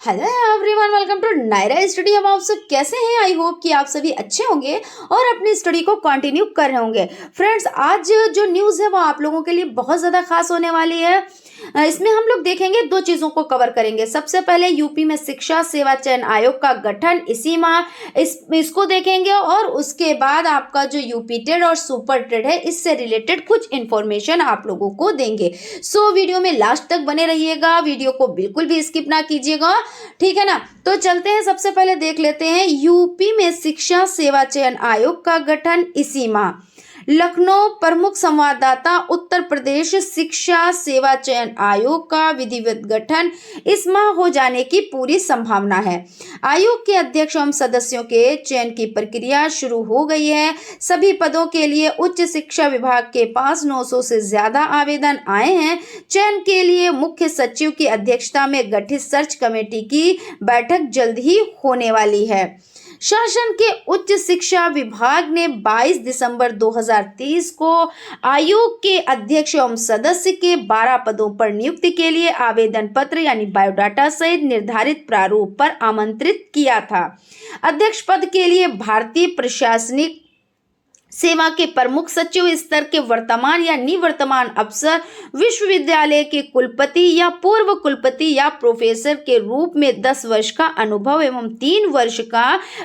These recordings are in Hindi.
Hello everyone, welcome to Naira study. अब आप सब कैसे हैं? आई होप कि आप सभी अच्छे होंगे और अपनी स्टडी को कंटिन्यू कर रहे होंगे। फ्रेंड्स, आज जो न्यूज़ है वो आप लोगों के लिए बहुत ज़्यादा खास होने वाली है। इसमें हम लोग देखेंगे, दो चीज़ों को कवर करेंगे। सबसे पहले यूपी में शिक्षा सेवा चयन आयोग का गठन इसी माह, इसको देखेंगे और उसके बाद आपका जो यूपी टेड और सुपर टेड है इससे रिलेटेड कुछ इन्फॉर्मेशन आप लोगों को देंगे। सो वीडियो में लास्ट तक बने रहिएगा, वीडियो को बिल्कुल भी स्किप ना कीजिएगा, ठीक है ना। तो चलते हैं, सबसे पहले देख लेते हैं यूपी में शिक्षा सेवा चयन आयोग का गठन इसी माह। लखनऊ, प्रमुख संवाददाता। उत्तर प्रदेश शिक्षा सेवा चयन आयोग का विधिवत गठन इस माह हो जाने की पूरी संभावना है। आयोग के अध्यक्ष एवं सदस्यों के चयन की प्रक्रिया शुरू हो गई है। सभी पदों के लिए उच्च शिक्षा विभाग के पास 900 से ज्यादा आवेदन आए हैं। चयन के लिए मुख्य सचिव की अध्यक्षता में गठित सर्च कमेटी की बैठक जल्द ही होने वाली है। शासन के उच्च शिक्षा विभाग ने 22 दिसंबर 2023 को आयोग के अध्यक्ष एवं सदस्य के 12 पदों पर नियुक्ति के लिए आवेदन पत्र यानी बायोडाटा सहित निर्धारित प्रारूप पर आमंत्रित किया था। अध्यक्ष पद के लिए भारतीय प्रशासनिक सेवा के प्रमुख सचिव स्तर के वर्तमान या निवर्तमान अफसर, विश्वविद्यालय के कुलपति या पूर्व कुलपति या प्रोफेसर के रूप में 10 वर्ष का अनुभव एवं 3 वर्ष का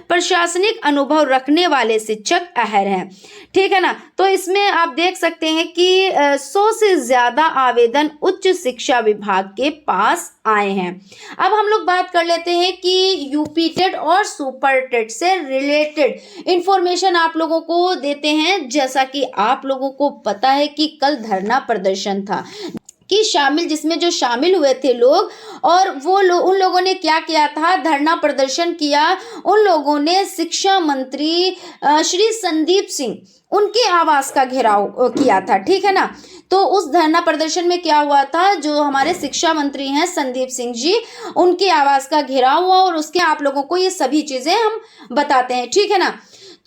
प्रशासनिक अनुभव रखने वाले शिक्षक अहर हैं, ठीक है ना। तो इसमें आप देख सकते हैं कि 100 से ज्यादा आवेदन उच्च शिक्षा विभाग के पास आए हैं। अब हम लोग बात कर लेते हैं कि यूपी टेट और सुपर टेट से रिलेटेड इंफॉर्मेशन आप लोगों को देते हैं। जैसा कि आप लोगों को पता है कि कल धरना प्रदर्शन था कि जिसमें जो शामिल हुए थे लोग, और वो उन लोगों ने क्या किया था, धरना प्रदर्शन किया। उन लोगों ने शिक्षा मंत्री श्री संदीप सिंह, उनके आवास का घेराव किया था, ठीक है ना। तो उस धरना प्रदर्शन में क्या हुआ था, जो हमारे शिक्षा मंत्री हैं संदीप सिंह जी, उनके आवास का घेराव हुआ और उसके आप लोगों को ये सभी चीजें हम बताते हैं, ठीक है ना।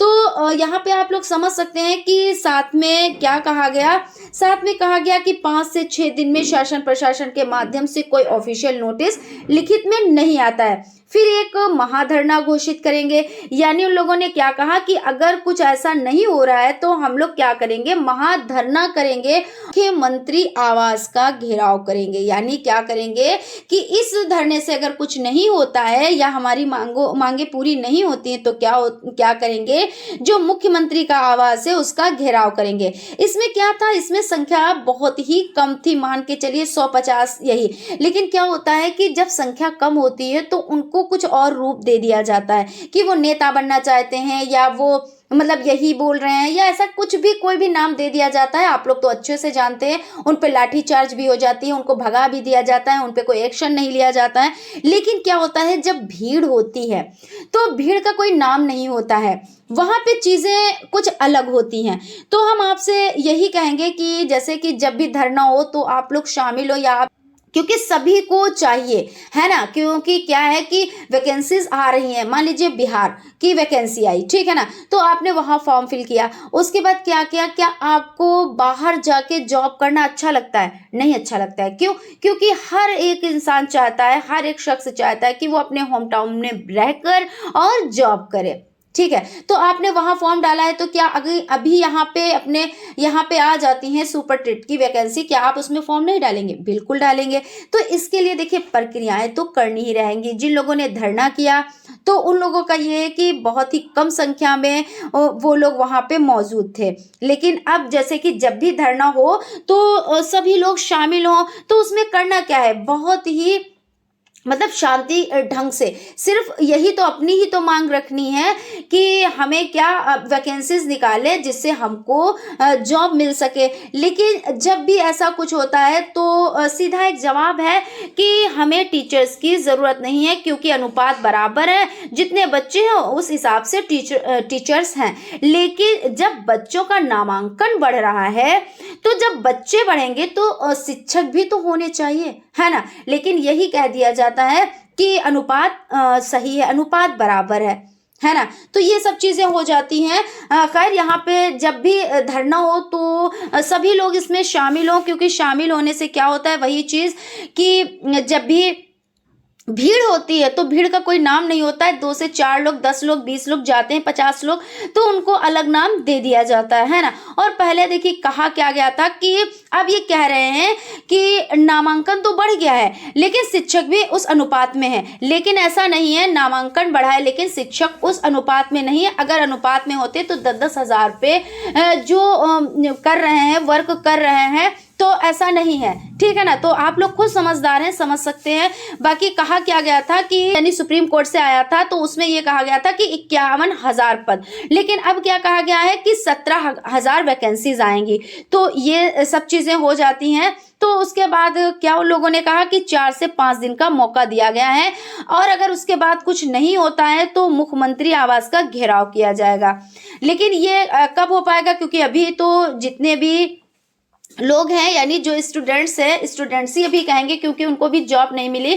तो यहाँ पे आप लोग समझ सकते हैं कि साथ में क्या कहा गया। साथ में कहा गया कि 5 से 6 दिन में शासन प्रशासन के माध्यम से कोई ऑफिशियल नोटिस लिखित में नहीं आता है, फिर एक महाधरना घोषित करेंगे। यानी उन लोगों ने क्या कहा कि अगर कुछ ऐसा नहीं हो रहा है तो हम लोग क्या करेंगे, महाधरना करेंगे, मुख्यमंत्री आवास का घेराव करेंगे। यानी क्या करेंगे कि इस धरने से अगर कुछ नहीं होता है या हमारी मांगे पूरी नहीं होती हैं तो क्या करेंगे, जो मुख्यमंत्री का आवास है उसका घेराव करेंगे। इसमें क्या था, इसमें संख्या बहुत ही कम थी, मान के चलिए 150 यही। लेकिन क्या होता है कि जब संख्या कम होती है तो उनको कुछ और रूप दे दिया जाता है कि वो नेता बनना चाहते हैं या वो मतलब यही बोल रहे हैं या ऐसा कुछ भी, कोई भी नाम दे दिया जाता है। आप लोग तो अच्छे से जानते हैं, उन पे लाठी चार्ज भी हो जाती है, उनको भगा भी दिया जाता है, उन पे कोई एक्शन नहीं लिया जाता है। लेकिन क्या होता है, जब भीड़ होती है तो भीड़ का कोई नाम नहीं होता है, वहां पे चीजें कुछ अलग होती हैं। तो हम आपसे यही कहेंगे कि जैसे कि जब भी धरना हो तो आप लोग शामिल हो, या क्योंकि सभी को चाहिए, है ना। क्योंकि क्या है कि वैकेंसीज आ रही हैं, मान लीजिए बिहार की वैकेंसी आई, ठीक है ना, तो आपने वहां फॉर्म फिल किया, उसके बाद क्या किया, क्या आपको बाहर जाके जॉब करना अच्छा लगता है? नहीं अच्छा लगता है। क्यों? क्योंकि हर एक इंसान चाहता है, हर एक शख्स चाहता है कि वो अपने होम टाउन में रहकर और जॉब करे, ठीक है। तो आपने वहां फॉर्म डाला है तो क्या अभी यहाँ पे आ जाती हैं सुपर टेट की वैकेंसी, क्या आप उसमें फॉर्म नहीं डालेंगे? बिल्कुल डालेंगे। तो इसके लिए देखिए प्रक्रियाएं तो करनी ही रहेंगी। जिन लोगों ने धरना किया तो उन लोगों का ये है कि बहुत ही कम संख्या में वो लोग वहां पे मौजूद थे। लेकिन अब जैसे कि जब भी धरना हो तो सभी लोग शामिल हों, तो उसमें करना क्या है, बहुत ही मतलब शांति ढंग से, सिर्फ यही तो अपनी ही तो मांग रखनी है कि हमें क्या वैकेंसीज निकाले जिससे हमको जॉब मिल सके। लेकिन जब भी ऐसा कुछ होता है तो सीधा एक जवाब है कि हमें टीचर्स की ज़रूरत नहीं है, क्योंकि अनुपात बराबर है, जितने बच्चे हैं उस हिसाब से टीचर्स हैं। लेकिन जब बच्चों का नामांकन बढ़ रहा है, तो जब बच्चे बढ़ेंगे तो शिक्षक भी तो होने चाहिए, है ना। लेकिन यही कह दिया जाता है कि अनुपात सही है, अनुपात बराबर है ना। तो ये सब चीजें हो जाती हैं। खैर, यहाँ पे जब भी धरना हो तो सभी लोग इसमें शामिल हो, क्योंकि शामिल होने से क्या होता है, वही चीज कि जब भी भीड़ होती है तो भीड़ का कोई नाम नहीं होता है, 2 से 4 लोग, 10 लोग, 20 लोग जाते हैं, 50 लोग, तो उनको अलग नाम दे दिया जाता है ना। और पहले देखिए कहा क्या गया था कि अब ये कह रहे हैं कि नामांकन तो बढ़ गया है लेकिन शिक्षक भी उस अनुपात में है, लेकिन ऐसा नहीं है, नामांकन बढ़ा है लेकिन शिक्षक उस अनुपात में नहीं है। अगर अनुपात में होते तो 10-10 हजार पे जो कर रहे हैं, वर्क कर रहे हैं, तो ऐसा नहीं है, ठीक है ना। तो आप लोग खुद समझदार हैं, समझ सकते हैं। बाकी कहा क्या गया था कि यानी सुप्रीम कोर्ट से आया था तो उसमें ये कहा गया था कि 51,000 पद, लेकिन अब क्या कहा गया है कि 17,000 वैकेंसीज आएंगी। तो ये सब चीजें हो जाती हैं। तो उसके बाद क्या उन लोगों ने कहा कि 4 से 5 दिन का मौका दिया गया है, और अगर उसके बाद कुछ नहीं होता है तो मुख्यमंत्री आवास का घेराव किया जाएगा। लेकिन ये कब हो पाएगा, क्योंकि अभी तो जितने भी लोग हैं यानी जो स्टूडेंट्स हैं, स्टूडेंट्स ही अभी कहेंगे क्योंकि उनको भी जॉब नहीं मिली,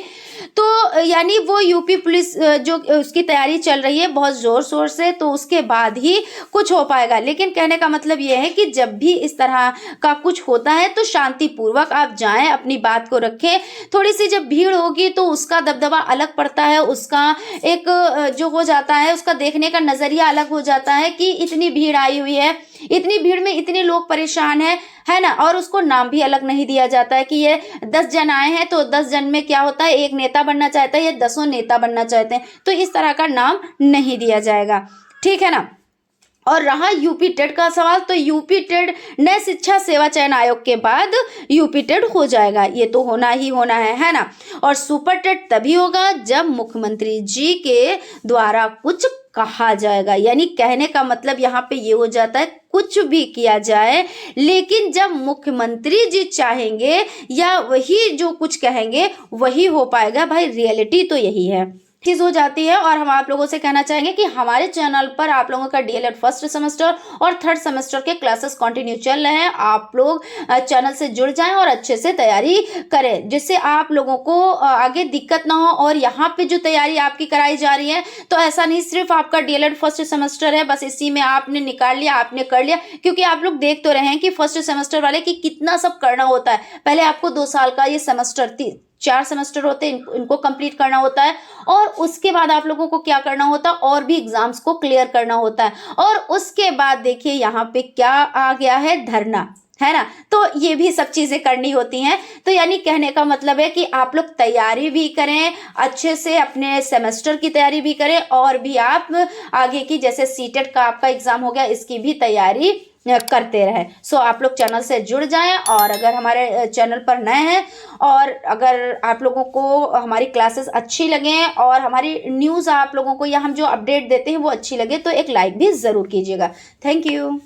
तो यानी वो यूपी पुलिस जो उसकी तैयारी चल रही है बहुत जोर शोर से, तो उसके बाद ही कुछ हो पाएगा। लेकिन कहने का मतलब ये है कि जब भी इस तरह का कुछ होता है तो शांतिपूर्वक आप जाएं, अपनी बात को रखें। थोड़ी सी जब भीड़ होगी तो उसका दबदबा अलग पड़ता है, उसका एक जो हो जाता है, उसका देखने का नजरिया अलग हो जाता है कि इतनी भीड़ आई हुई है, इतनी भीड़ में इतने लोग परेशान है ना। और उसको नाम भी अलग नहीं दिया जाता है कि ये 10 जन आए हैं तो 10 जन में क्या होता है, एक नेता बनना चाहता है या 10 नेता बनना चाहते हैं, तो इस तरह का नाम नहीं दिया जाएगा, ठीक है ना। और रहा यूपी टेट का सवाल, तो यूपी टेट नए शिक्षा सेवा चयन आयोग के बाद यूपी टेट हो जाएगा, ये तो होना ही होना है ना। और सुपर टेट तभी होगा जब मुख्यमंत्री जी के द्वारा कुछ कहा जाएगा, यानी कहने का मतलब यहाँ पे ये हो जाता है कुछ भी किया जाए, लेकिन जब मुख्यमंत्री जी चाहेंगे या वही जो कुछ कहेंगे वही हो पाएगा। भाई रियलिटी तो यही है, चीज हो जाती है। और हम आप लोगों से कहना चाहेंगे कि हमारे चैनल पर आप लोगों का डीएलएड फर्स्ट सेमेस्टर और थर्ड सेमेस्टर के क्लासेस कंटिन्यू चल रहे हैं। आप लोग चैनल से जुड़ जाएं और अच्छे से तैयारी करें, जिससे आप लोगों को आगे दिक्कत ना हो। और यहाँ पे जो तैयारी आपकी कराई जा रही है, तो ऐसा नहीं सिर्फ आपका डीएलएड फर्स्ट सेमेस्टर है बस इसी में आपने निकाल लिया, आपने कर लिया, क्योंकि आप लोग देख तो रहे हैं कि फर्स्ट सेमेस्टर वाले की कितना सब करना होता है। पहले आपको 2 साल का ये सेमेस्टर 4 सेमेस्टर होते हैं, इनको कंप्लीट करना होता है, और उसके बाद आप लोगों को क्या करना होता है, और भी एग्जाम्स को क्लियर करना होता है। और उसके बाद देखिए यहाँ पे क्या आ गया है, धरना, है ना। तो ये भी सब चीजें करनी होती हैं। तो यानी कहने का मतलब है कि आप लोग तैयारी भी करें अच्छे से, अपने सेमेस्टर की तैयारी भी करें, और भी आप आगे की जैसे सीटेट का आपका एग्जाम हो गया इसकी भी तैयारी करते रहे। सो आप लोग चैनल से जुड़ जाएं। और अगर हमारे चैनल पर नए हैं और अगर आप लोगों को हमारी क्लासेस अच्छी लगे और हमारी न्यूज़ आप लोगों को या हम जो अपडेट देते हैं वो अच्छी लगे, तो एक लाइक भी ज़रूर कीजिएगा। Thank you.